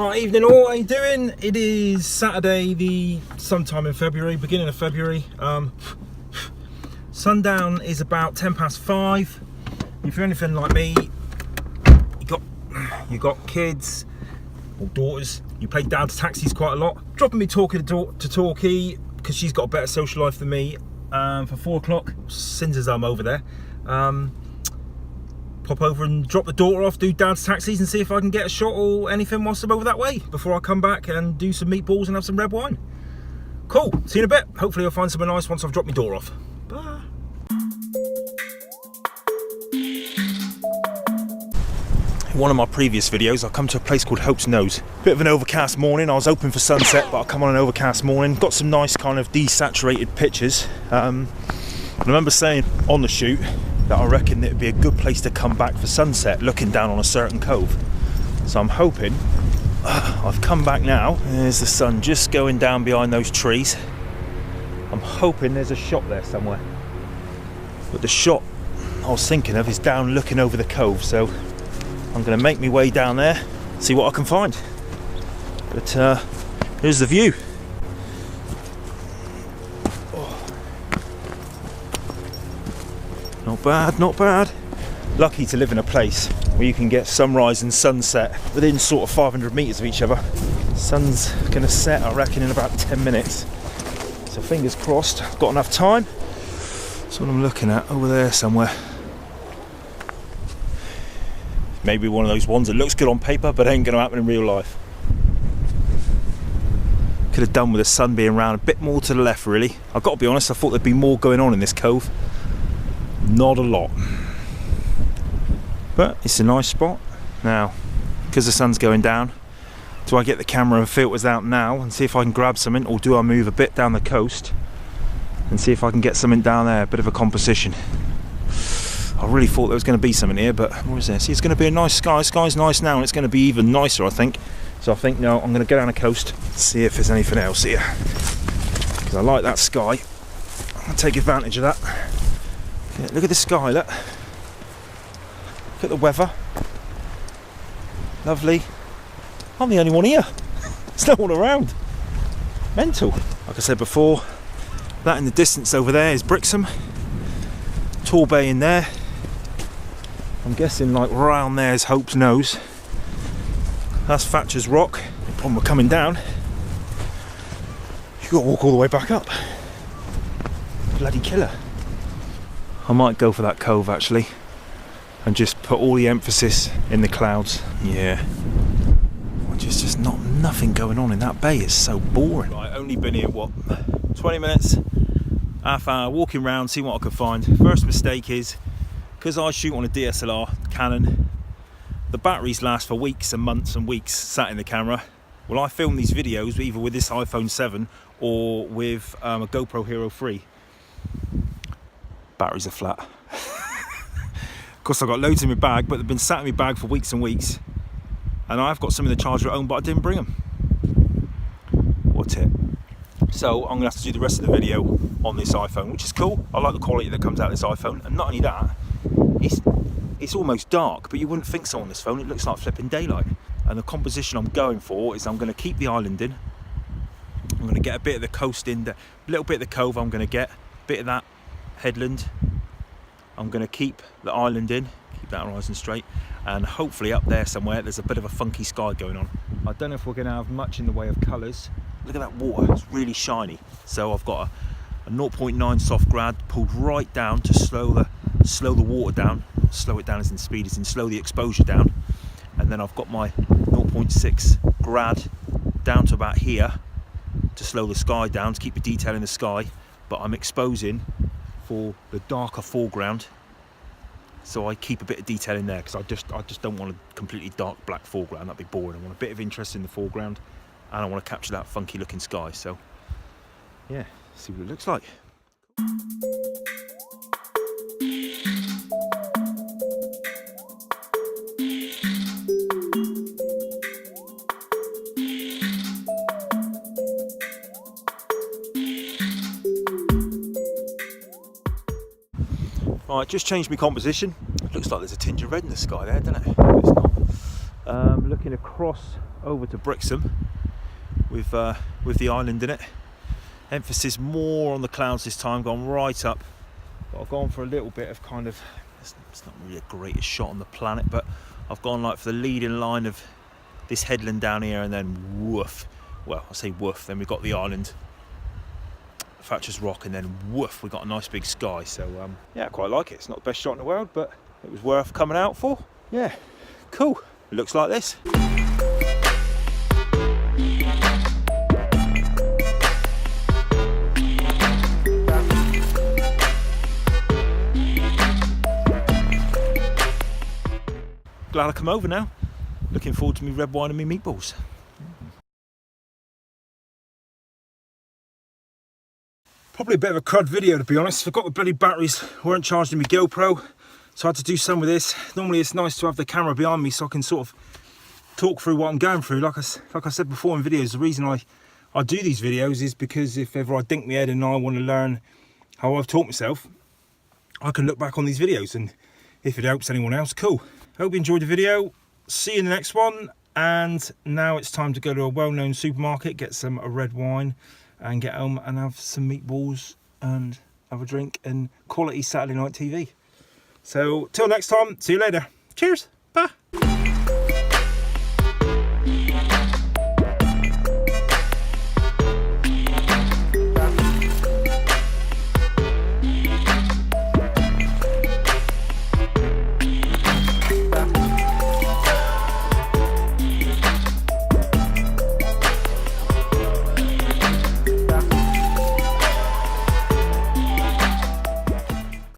Right, evening all, how you doing? It is Saturday, sometime in February, beginning of February. Sundown is about 5:10. If you're anything like me, you got kids or daughters, you play down to taxis quite a lot. Dropping me talking to Torquay because she's got a better social life than me. For 4 o'clock, since as I'm over there, pop over and drop the daughter off, do dance taxis and see if I can get a shot or anything whilst I'm over that way before I come back and do some meatballs and have some red wine. Cool, see you in a bit. Hopefully I'll find something nice once I've dropped my daughter off. Bye. In one of my previous videos, I come to a place called HopesNose. Bit of an overcast morning. I was hoping for sunset, but I come on an overcast morning. Got some nice kind of desaturated pictures. I remember saying on the shoot that I reckon it'd be a good place to come back for sunset, looking down on a certain cove. So I'm hoping, I've come back now. There's the sun just going down behind those trees. I'm hoping there's a shot there somewhere. But the shot I was thinking of is down looking over the cove, so I'm going to make my way down there, see what I can find. But here's the view. Not bad, not bad. Lucky to live in a place where you can get sunrise and sunset within sort of 500 metres of each other. Sun's going to set, I reckon, in about 10 minutes. So fingers crossed, I've got enough time. That's what I'm looking at over there somewhere. Maybe one of those ones that looks good on paper but ain't going to happen in real life. Could have done with the sun being round a bit more to the left, really. I've got to be honest, I thought there'd be more going on in this cove. Not a lot, but it's a nice spot. Now, because the sun's going down, do I get the camera and filters out now and see if I can grab something, or do I move a bit down the coast and see if I can get something down there, a bit of a composition? I really thought there was going to be something here, but what is this? See, it's going to be a nice sky. Sky's nice now, and it's going to be even nicer, I think. So I think, no, I'm going to go down the coast, see if there's anything else here, because I like that sky. I'm going to take advantage of that. Yeah, look at the sky, look at the weather, lovely. I'm the only one here, there's no one around, mental. Like I said before, that in the distance over there is Brixham, Torquay in there. I'm guessing like round there is HopesNose. That's Thatcher's Rock. The problem with coming down, you've got to walk all the way back up. Bloody killer. I might go for that cove actually and just put all the emphasis in the clouds. Yeah, just nothing going on in that bay. It's so boring. Right, only been here what, 20 minutes, half hour walking around, see what I could find. First mistake is, because I shoot on a DSLR Canon, the batteries last for weeks and months and weeks sat in the camera. Well, I film these videos either with this iPhone 7 or with a GoPro Hero 3. Batteries are flat. Of course, I've got loads in my bag, but they've been sat in my bag for weeks and weeks, and I've got some in the charger at home, but I didn't bring them. What a tip. So I'm gonna have to do the rest of the video on this iPhone, which is cool. I like the quality that comes out of this iPhone, and not only that, it's almost dark, but you wouldn't think so on this phone. It looks like flipping daylight. And the composition I'm going for is I'm going to keep the island in. I'm going to get a bit of the coast in, a little bit of the cove. I'm going to get a bit of that headland. I'm going to keep the island in, keep that horizon straight, and hopefully up there somewhere there's a bit of a funky sky going on. I don't know if we're going to have much in the way of colours. Look at that water, it's really shiny. So I've got a 0.9 soft grad pulled right down to slow the water down. Slow it down as in speed, as in slow the exposure down. And then I've got my 0.6 grad down to about here to slow the sky down, to keep the detail in the sky, but I'm exposing for the darker foreground, so I keep a bit of detail in there, because I just don't want a completely dark black foreground. That'd be boring. I want a bit of interest in the foreground, and I want to capture that funky looking sky. So yeah, see what it looks like. Right, just changed my composition. It looks like there's a tinge of red in the sky there, doesn't it? It's not. Looking across over to Brixham with the island in it. Emphasis more on the clouds this time, gone right up. But I've gone for a little bit of kind of, it's not really the greatest shot on the planet, but I've gone like for the leading line of this headland down here, and then woof. Well, I say woof, then we've got the island, Thatcher's Rock, and then woof, we've got a nice big sky. So yeah, I quite like it. It's not the best shot in the world, but it was worth coming out for. Yeah, cool. It looks like this. Glad I come over now. Looking forward to me red wine and me meatballs. Probably a bit of a crud video, to be honest. Forgot the bloody batteries weren't charged in my GoPro, so I had to do some with this. Normally it's nice to have the camera behind me so I can sort of talk through what I'm going through. Like I said before in videos, the reason I do these videos is because if ever I dink my head and I want to learn how I've taught myself, I can look back on these videos, and if it helps anyone else, cool. Hope you enjoyed the video. See you in the next one. And now it's time to go to a well-known supermarket, get some red wine, and get home and have some meatballs and have a drink and quality Saturday night TV. So till next time, see you later. Cheers. Bye.